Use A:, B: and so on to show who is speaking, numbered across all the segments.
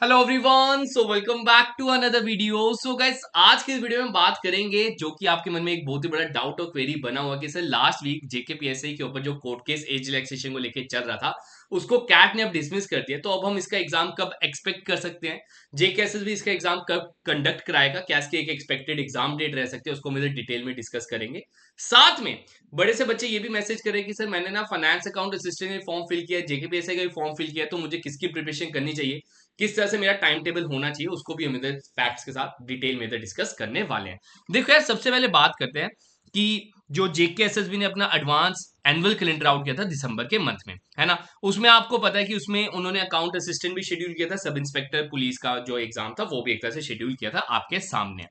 A: Hello everyone, so welcome back to another video. So guys, आज के इस video में बात करेंगे जो कि आपके मन में एक बहुत ही बड़ा डाउट और क्वेरी बना हुआ कि सर लास्ट वीक जेकेपीएससी के ऊपर जो कोर्ट केस एज रिलैक्सेशन को लेके चल रहा था उसको कैट ने अब डिसमिस कर दिया, तो अब हम इसका एग्जाम कब एक्सपेक्ट कर सकते हैं, जेकेएसएस भी इसका एग्जाम कब कंडक्ट कराएगा, क्या इसकी एक एक्सपेक्टेड एग्जाम डेट रह सकती है, उसको मुझे डिटेल में डिस्कस करेंगे। साथ में बड़े से बच्चे ये भी मैसेज करें कि सर मैंने ना फाइनेंस अकाउंट असिस्टेंट में फॉर्म फिल किया है, जेकेपीएससी का भी फॉर्म फिल किया है, तो मुझे किसकी प्रिपरेशन करनी चाहिए, किस तरह से मेरा टाइम टेबल होना चाहिए, उसको भी हम इधर फैक्ट्स के साथ डिटेल में इधर डिस्कस करने वाले हैं। देखो यार, सबसे पहले बात करते हैं कि जो जेकेएसएसबी ने अपना एडवांस एनुअल कैलेंडर आउट किया था दिसंबर के मंथ में, है ना। उसमें आपको पता है कि उसमें उन्होंने अकाउंट असिस्टेंट भी शेड्यूल किया था, सब इंस्पेक्टर पुलिस का जो एग्जाम था वो भी एक तरह से शेड्यूल किया था आपके सामने।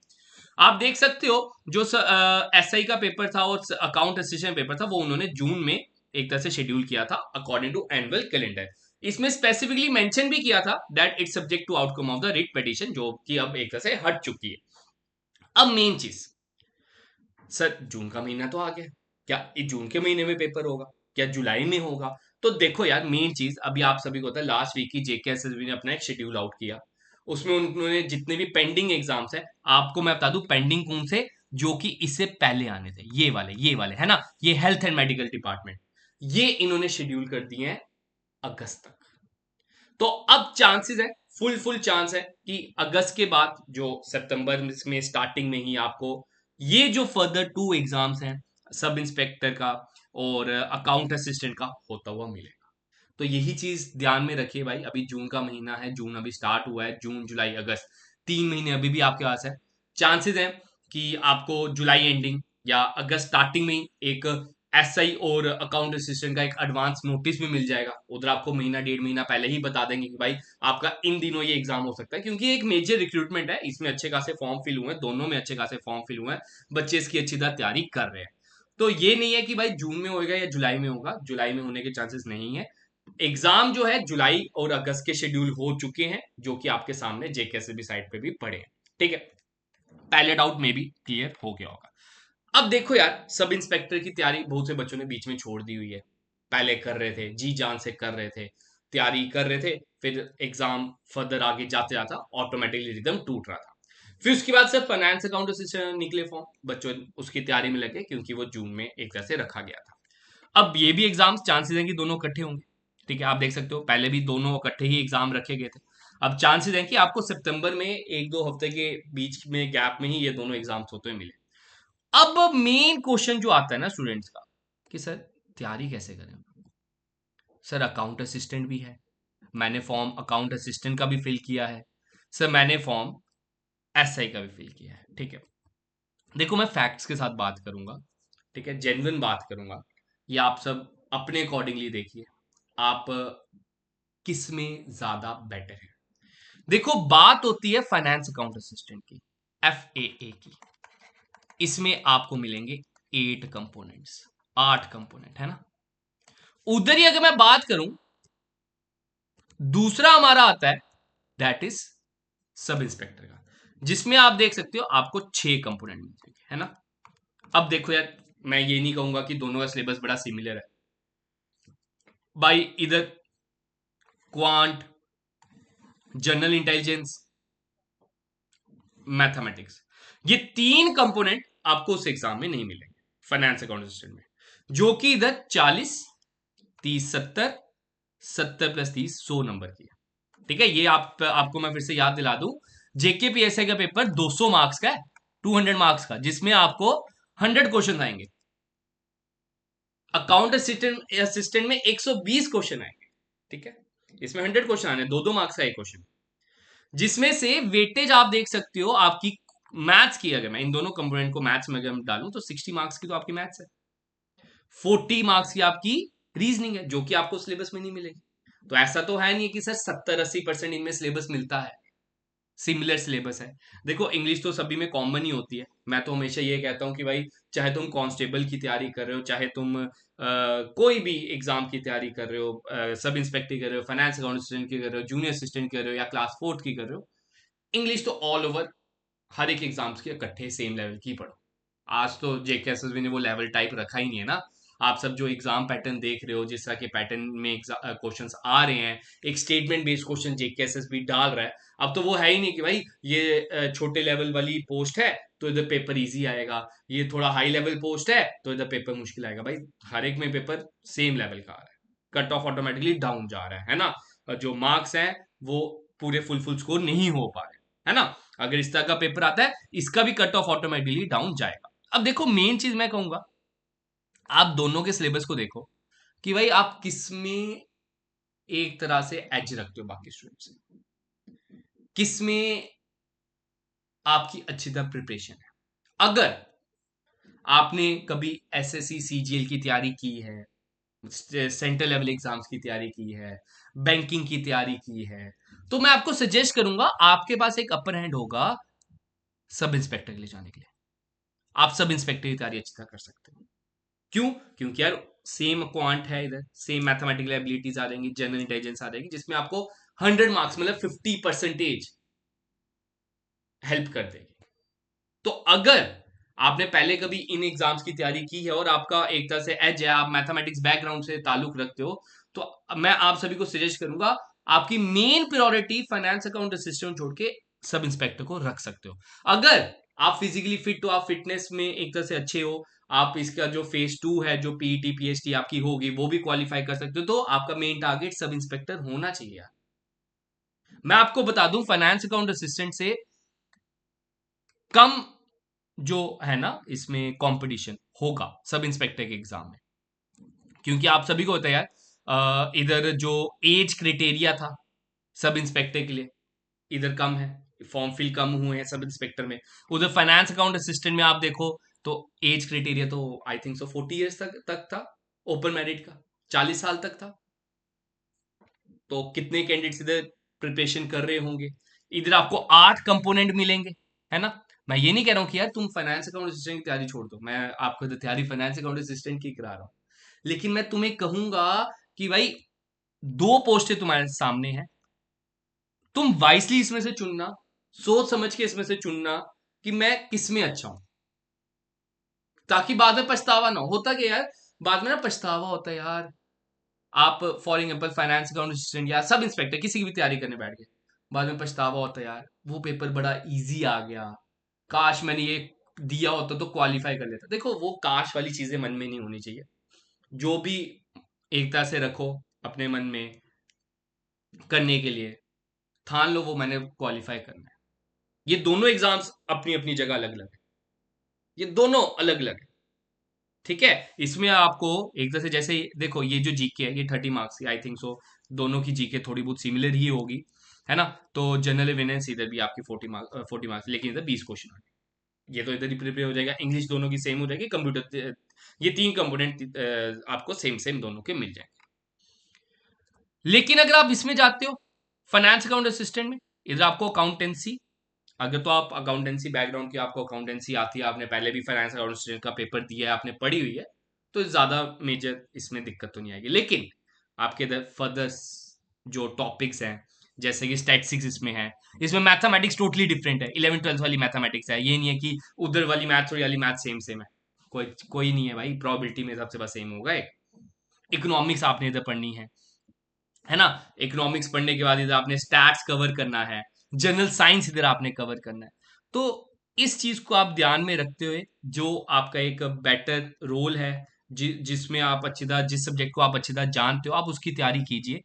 A: आप देख सकते हो जो एसआई का पेपर था और अकाउंट असिस्टेंट पेपर था वो उन्होंने जून में एक तरह से शेड्यूल किया था अकॉर्डिंग टू एनुअल कैलेंडर। इसमें स्पेसिफिकली मेंशन भी किया था that it's subject to outcome of the writ petition, जो कि अब एक तरह से हट चुकी है। अब मेन चीज, सर जून का महीना तो आ गया, क्या इस जून के महीने में पेपर होगा, क्या जुलाई में होगा? तो देखो यार, मेन चीज अभी आप सभी को होता है, लास्ट वीक की जेकेएसएसबी ने अपना एक शेड्यूल आउट किया, उसमें उन्होंने जितने भी पेंडिंग एग्जाम्स हैं, आपको मैं बता दूं पेंडिंग कौन से, जो कि इससे पहले आने थे, ये वाले है ना, ये हेल्थ एंड मेडिकल डिपार्टमेंट, ये इन्होंने शेड्यूल कर दिए हैं अगस्त तक। तो अब चांसेस है, फुल चांस है कि अगस्त के बाद जो सितंबर में स्टार्टिंग में ही आपको ये जो फर्दर टू एग्जाम्स हैं, सब इंस्पेक्टर का और अकाउंट असिस्टेंट का होता हुआ मिलेगा। तो यही चीज ध्यान में रखिए भाई, अभी जून का महीना है, जून अभी स्टार्ट हुआ है, जून जुलाई अगस्त 3 महीने अभी भी आपके पास है। चांसेस हैं कि आपको जुलाई एंडिंग या अगस्त स्टार्टिंग में ही एक एसआई और अकाउंट असिस्टेंट का एक एडवांस नोटिस भी मिल जाएगा, उधर आपको महीना डेढ़ महीना पहले ही बता देंगे कि भाई आपका इन दिनों ये एग्जाम हो सकता है, क्योंकि एक मेजर रिक्रूटमेंट है, इसमें अच्छे खासे फॉर्म फिल हुए हैं, दोनों में अच्छे खासे फॉर्म फिल हुए हैं, बच्चे इसकी अच्छी तरह तैयारी कर रहे हैं। तो ये नहीं है कि भाई जून में होगा या जुलाई में होगा, जुलाई में होने के चांसेस नहीं है। एग्जाम जो है जुलाई और अगस्त के शेड्यूल हो चुके हैं, जो कि आपके सामने जेकेएसएसबी साइट पे भी पड़े हैं। ठीक है, पहले डाउट में भी क्लियर हो गया होगा। अब देखो यार, सब इंस्पेक्टर की तैयारी बहुत से बच्चों ने बीच में छोड़ दी हुई है, पहले कर रहे थे, जी जान से कर रहे थे, तैयारी कर रहे थे, फिर एग्जाम फर्दर आगे जाते जाता ऑटोमेटिकली रिदम टूट रहा था। फिर उसके बाद से फाइनेंस अकाउंट असिस्टेंट निकले फॉर्म, बच्चों उसकी तैयारी में लगे क्योंकि वो जून में एक तरह से रखा गया था। अब ये भी एग्जाम्स चांसेस हैं कि दोनों इकट्ठे होंगे। ठीक है, आप देख सकते हो पहले भी दोनों इकट्ठे ही एग्जाम रखे गए थे। अब चांसेस हैं कि आपको सितंबर में एक दो हफ्ते के बीच में गैप में ही ये दोनों एग्जाम्स होते हुए मिले। अब मेन क्वेश्चन जो आता है ना स्टूडेंट्स का, कि सर तैयारी कैसे करें। सर अकाउंट असिस्टेंट भी है, मैंने फॉर्म अकाउंट असिस्टेंट का भी फिल किया है, सर मैंने फॉर्म एसआई का भी फिल किया है। ठीक है, देखो मैं फैक्ट्स के साथ बात करूंगा, ठीक है, जेन्युइन बात करूंगा, ये आप सब अपने अकॉर्डिंगली देखिए, आप किस में ज्यादा बेटर है। देखो बात होती है फाइनेंस अकाउंट असिस्टेंट की, एफएए की, इसमें आपको मिलेंगे 8 कंपोनेंट्स, 8 कंपोनेंट है ना। उधर ही अगर मैं बात करूं, दूसरा हमारा आता है दैट इज सब इंस्पेक्टर का, जिसमें आप देख सकते हो आपको 6 कंपोनेंट मिलेंगे, है ना। अब देखो यार, मैं ये नहीं कहूंगा कि दोनों का सिलेबस बड़ा सिमिलर है भाई, इधर क्वांट, जनरल इंटेलिजेंस, मैथमेटिक्स, ये 3 कंपोनेंट आपको उस एग्जाम में नहीं मिलेंगे फाइनेंस अकाउंट असिस्टेंट में, जो कि इधर 40, 30, 70, 70 + 30 100 नंबर की है। ठीक है, ये आपको मैं फिर से याद दिला दूं, जेकेपीएसआई का पेपर 200 मार्क्स का है, 200 मार्क्स का, जिसमें आपको 100 क्वेश्चन आएंगे। अकाउंट असिस्टेंट असिस्टेंट में 120 क्वेश्चन आएंगे। ठीक है, इसमें 100 क्वेश्चन आने, 2-2 मार्क्स का एक क्वेश्चन, जिसमें से वेटेज आप देख सकते हो आपकी मैथ्स की, अगर मैं इन दोनों कंपोनेंट को मैथ्स में अगर डालूं तो 60 मार्क्स की तो आपकी मैथ्स है, 40 मार्क्स की आपकी रीजनिंग है, जो कि आपको सिलेबस में नहीं मिलेगी। तो ऐसा तो है नहीं कि सर 70-80% इनमें सिलेबस मिलता है, सिमिलर सिलेबस है। देखो इंग्लिश तो सभी में कॉमन ही होती है, मैं तो हमेशा ये कहता हूँ कि भाई चाहे तुम कांस्टेबल की तैयारी कर रहे हो, चाहे तुम कोई भी एग्जाम की तैयारी कर रहे हो, सब इंस्पेक्टर की कर रहे हो, फाइनेंस अकाउंट असिस्टेंट की कर रहे हो, जूनियर असिस्टेंट कर रहे हो, या क्लास 4th की कर रहे हो, इंग्लिश तो ऑल ओवर हर एक एग्जाम्स के इकट्ठे सेम लेवल की पढ़ो। आज तो जेकेएसएसबी ने वो लेवल टाइप रखा ही नहीं है ना, आप सब जो एग्जाम पैटर्न देख रहे हो, जिस तरह के पैटर्न में क्वेश्चंस आ रहे हैं, एक स्टेटमेंट बेस्ड क्वेश्चन जेके एसएसबी डाल रहा है। अब तो वो है ही नहीं कि भाई ये छोटे लेवल वाली पोस्ट है तो इधर पेपर इजी आएगा, ये थोड़ा हाई लेवल पोस्ट है तो इधर पेपर मुश्किल आएगा। भाई हर एक में पेपर सेम लेवल का आ रहा है, कट ऑफ ऑटोमेटिकली डाउन जा रहा है ना। जो मार्क्स हैं वो पूरे फुल स्कोर नहीं हो पा रहे, है ना। अगर इस तरह का पेपर आता है, इसका भी कट ऑफ ऑटोमेटिकली डाउन जाएगा। अब देखो मेन चीज मैं कहूंगा, आप दोनों के सिलेबस को देखो कि भाई आप किसमें एक तरह से एज रखते हो बाकी स्टूडेंट से, किसमें आपकी अच्छी तरह प्रिपरेशन है। अगर आपने कभी एसएससी सीजीएल की तैयारी की है, सेंट्रल लेवल एग्जाम्स की तैयारी की है, बैंकिंग की तैयारी की है, तो मैं आपको सजेस्ट करूंगा आपके पास एक अपर हैंड होगा सब इंस्पेक्टर के लिए जाने के लिए। आप सब इंस्पेक्टर की तैयारी अच्छी तरह कर सकते हो। क्यों? क्योंकि यार सेम क्वांट है, इधर सेम मैथमेटिकल एबिलिटीज आ जाएंगी, जनरल इंटेलिजेंस आ जाएगी, जिसमें आपको 100 मार्क्स मतलब 50% हेल्प कर देगी। तो अगर आपने पहले कभी इन एग्जाम्स की तैयारी की है और आपका एक तरह से एज है, आप मैथमेटिक्स बैकग्राउंड से ताल्लुक रखते हो, तो मैं आप सभी को सजेस्ट करूंगा आपकी main priority finance account assistant छोड़ के सब इंस्पेक्टर को रख सकते हो। अगर आप फिजिकली फिट हो, आप फिटनेस में एक तरह से अच्छे हो, आप इसका जो फेज 2 है, जो पीईटी पीएचडी आपकी होगी वो भी क्वालिफाई कर सकते हो, तो आपका मेन टारगेट सब इंस्पेक्टर होना चाहिए। मैं आपको बता दूं, फाइनेंस अकाउंट असिस्टेंट से कम जो है ना इसमें कंपटीशन होगा सब इंस्पेक्टर के एग्जाम में, क्योंकि आप सभी को होता है यार, इधर जो एज क्राइटेरिया था सब इंस्पेक्टर के लिए इधर कम है, फॉर्म फिल कम हुए हैं सब इंस्पेक्टर में। उधर फाइनेंस अकाउंट असिस्टेंट में आप देखो तो एज क्राइटेरिया तो आई थिंक सो 40 ईयर्स तक था, ओपन मेरिट का 40 साल तक था। तो कितने कैंडिडेट्स इधर प्रिपरेशन कर रहे होंगे। इधर आपको 8 कंपोनेंट मिलेंगे, है ना। मैं ये नहीं कह रहा हूँ कि यार तुम फाइनेंस अकाउंट असिस्टेंट की तैयारी छोड़ दो, मैं आपको इधर तैयारी फाइनेंस अकाउंट असिस्टेंट की करा रहा हूँ, लेकिन मैं तुम्हें कहूंगा कि भाई 2 पोस्टें तुम्हारे सामने हैं, तुम वाइसली इसमें से चुनना, सोच समझ के इसमें से चुनना कि मैं किसमें अच्छा हूं, ताकि बाद में पछतावा ना हो। होता कि यार बाद में ना पछतावा होता है यार, आप for example finance account assistant या सब इंस्पेक्टर किसी की भी तैयारी करने बैठ गए, बाद में पछतावा होता है यार वो पेपर बड़ा इजी आ गया, काश मैंने ये दिया होता तो क्वालिफाई कर लेता। देखो वो काश वाली चीजें मन में नहीं होनी चाहिए, जो भी एक तरह से रखो अपने मन में करने के लिए, ठान लो वो मैंने क्वालिफाई करना है। ये दोनों एग्जाम्स अपनी अपनी जगह अलग अलग है, ये दोनों अलग अलग है, ठीक है। इसमें आपको एक तरह से जैसे देखो ये जो जीके है ये 30 मार्क्स की आई थिंक सो, दोनों की जीके थोड़ी बहुत सिमिलर ही होगी, है ना। तो जनरल अवेयरनेस इधर भी आपकी 40 मार्क्स, लेकिन इधर 20 क्वेश्चन होंगे, ये तो इधर ही प्रिपेयर हो जाएगा। इंग्लिश दोनों की सेम हो जाएगी, कंप्यूटर ये 3 कंपोनेंट आपको सेम सेम दोनों के मिल जाएंगे। लेकिन अगर आप इसमें जाते हो फाइनेंस अकाउंट असिस्टेंट में, इधर आपको अकाउंटेंसी, अगर तो आप अकाउंटेंसी बैकग्राउंड की आपको अकाउंटेंसी आती है, आपने पहले भी फाइनेंस अकाउंटेंसी का पेपर दिया है, आपने पढ़ी हुई है, तो ज्यादा मेजर इसमें दिक्कत तो नहीं आएगी। लेकिन आपके इधर फर्दर जो टॉपिक्स हैं, जैसे कि स्टैटिस्टिक्स इसमें है, इसमें मैथमेटिक्स टोटली डिफरेंट है, 11वीं 12वीं वाली मैथमेटिक्स है, ये नहीं है कि उधर वाली मैथ्स और वाली मैथ सेम सेम है, कोई कोई नहीं है भाई, प्रोबेबिलिटी में सबसे बस सेम होगा। इकोनॉमिक्स आपने इधर पढ़नी है ना। इकोनॉमिक्स पढ़ने के बाद इधर आपने स्टैट्स कवर करना है, जनरल साइंस इधर आपने कवर करना है। तो इस चीज को आप ध्यान में रखते हुए जो आपका एक बेटर रोल है, जिसमें आप अच्छी तरह जिस सब्जेक्ट को आप अच्छी तरह जानते हो आप उसकी तैयारी कीजिए,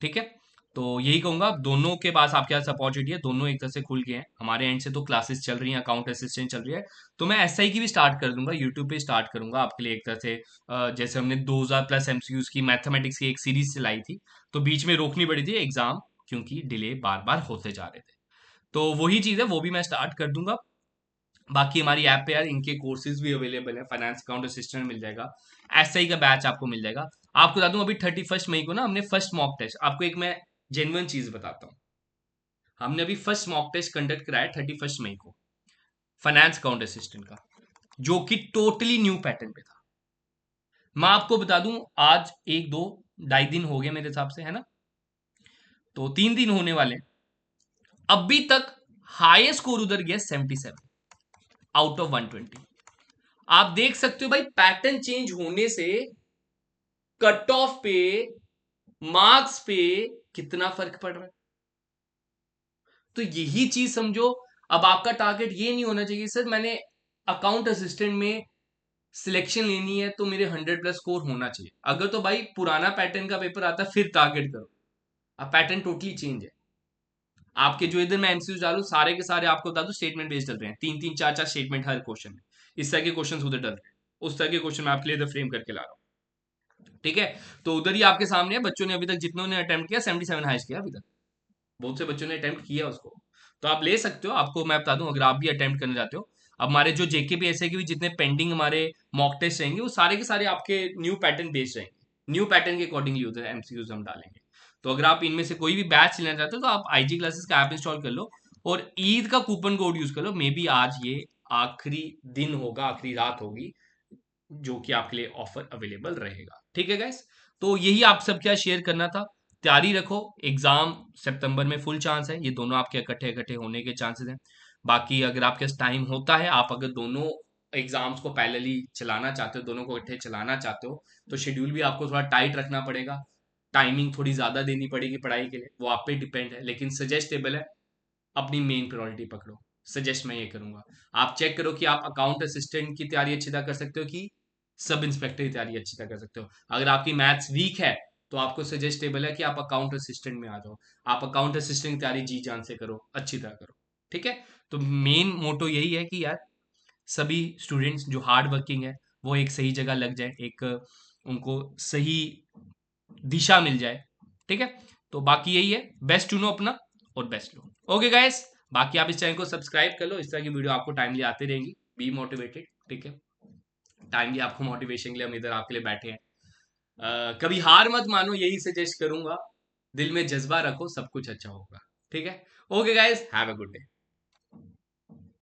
A: ठीक है। तो यही कहूंगा, दोनों के पास आपके पास अपॉर्चुनिटी है, दोनों एक तरह से खुल गए हैं। हमारे एंड से तो क्लासेस चल रही हैं, अकाउंट असिस्टेंट चल रही है, तो मैं एसआई की भी स्टार्ट कर दूंगा, यूट्यूब पे स्टार्ट करूंगा आपके लिए एक तरह से। जैसे हमने 2000+ एमसीक्यूज की मैथमेटिक्स की एक सीरीज चलाई थी, तो बीच में रोकनी पड़ी थी एग्जाम, क्योंकि डिले बार बार होते जा रहे थे, तो वही चीज है, वो भी मैं स्टार्ट कर दूंगा। बाकी हमारी ऐप पे यार इनके कोर्सेज भी अवेलेबल है, फाइनेंस अकाउंट असिस्टेंट मिल जाएगा, एसआई का बैच आपको मिल जाएगा। आपको बता दूं अभी 31 मई को ना हमने फर्स्ट मॉक टेस्ट, आपको एक मैं जेन्युइन चीज बताता हूँ, हमने अभी फर्स्ट मॉक टेस्ट कंडक्ट कराया 31 मई को फाइनेंस अकाउंट असिस्टेंट का, जो कि टोटली न्यू पैटर्न पे था। मैं आपको बता दूं आज 1 2 2.5 दिन हो गए मेरे हिसाब से, है ना, तो 3 दिन होने वाले हैं। अभी तक हाईएस्ट स्कोर उधर गया 77 आउट ऑफ 120। आप देख सकते हो भाई पैटर्न चेंज होने से कट ऑफ पे, मार्क्स पे कितना फर्क पड़ रहा है। तो यही चीज समझो। अब आपका टारगेट ये नहीं होना चाहिए सर मैंने अकाउंट असिस्टेंट में सिलेक्शन लेनी है तो मेरे 100+ स्कोर होना चाहिए। अगर तो भाई पुराना पैटर्न का पेपर आता है फिर टारगेट करो। अब पैटर्न टोटली चेंज है। आपके जो इधर मैं एमसीक्यू डालू सारे के सारे आपको बता दूं स्टेटमेंट बेस्ड डल रहे हैं, 3 3 4 4 स्टेटमेंट हर क्वेश्चन में। इस तरह के क्वेश्चन उधर डल रहे हैं, उस तरह के क्वेश्चन मैं आपके लिए इधर फ्रेम करके ला रहा हूँ। ठीक है, तो उधर ही आपके सामने है। बच्चों ने अभी तक जितनों ने अटेम्प्ट किया 77 हाइस्ट किया अभी तक। बहुत से बच्चों ने अटेम्प्ट किया उसको। तो आप ले सकते हो, आपको मैं बता दूं अगर आप भी अटेम्प्ट करने जाते हो। अब हमारे जो जेकेपीएसए के भी जितने पेंडिंग हमारे मॉक टेस्ट रहेंगे वो सारे के सारे आपके न्यू पैटर्न बेस्ड रहेंगे। न्यू पैटर्न के अकॉर्डिंगली उधर एमसीक्यूज हम डालेंगे। तो अगर आप इनमें से कोई भी बैच लेना चाहते हो तो आप आईजी क्लासेस का ऐप इंस्टॉल कर लो और ईद का कूपन कोड यूज कर लो। मे बी आज ये आखिरी दिन होगा, आखिरी रात होगी जो कि आपके लिए ऑफर अवेलेबल रहेगा। ठीक है गाइस, तो यही आप सब क्या शेयर करना था। तैयारी रखो, एग्जाम सितंबर में फुल चांस है, ये दोनों आपके इकट्ठे इकट्ठे होने के चांसेस हैं। बाकी अगर आपके पास टाइम होता है, आप अगर दोनों एग्जाम्स को पैरेलली चलाना चाहते हो, दोनों को इकट्ठे चलाना चाहते हो, तो शेड्यूल भी आपको थोड़ा टाइट रखना पड़ेगा। टाइमिंग थोड़ी ज्यादा देनी पड़ेगी पढ़ाई के लिए, वो आप पे डिपेंड है, लेकिन सजेस्टेबल है अपनी मेन प्रायोरिटी पकड़ो। सजेस्ट मैं ये करूंगा, आप चेक करो कि आप अकाउंट असिस्टेंट की तैयारी अच्छी तरह कर सकते हो कि सब इंस्पेक्टर की तैयारी अच्छी तरह कर सकते हो। अगर आपकी मैथ्स वीक है तो आपको सजेस्टेबल है कि आप अकाउंट असिस्टेंट में आ जाओ। आप अकाउंट असिस्टेंट की तैयारी जी जान से करो, अच्छी तरह करो। ठीक है, तो मेन मोटो यही है कि यार सभी स्टूडेंट्स जो हार्ड वर्किंग है वो एक सही जगह लग जाए, एक उनको सही दिशा मिल जाए। ठीक है, तो बाकी यही है, बेस्ट चुनो अपना और बेस्ट लो। ओके गाइस, बाकी आप इस चैनल को सब्सक्राइब कर लो, इस तरह की वीडियो आपको टाइमली आती रहेंगी। Be motivated. ठीक है, टाइमली आपको मोटिवेशन के लिए हम इधर आपके लिए बैठे हैं। कभी हार मत मानो, यही सजेस्ट करूंगा। दिल में जज्बा रखो, सब कुछ अच्छा होगा। ठीक है, okay guys, have a good day.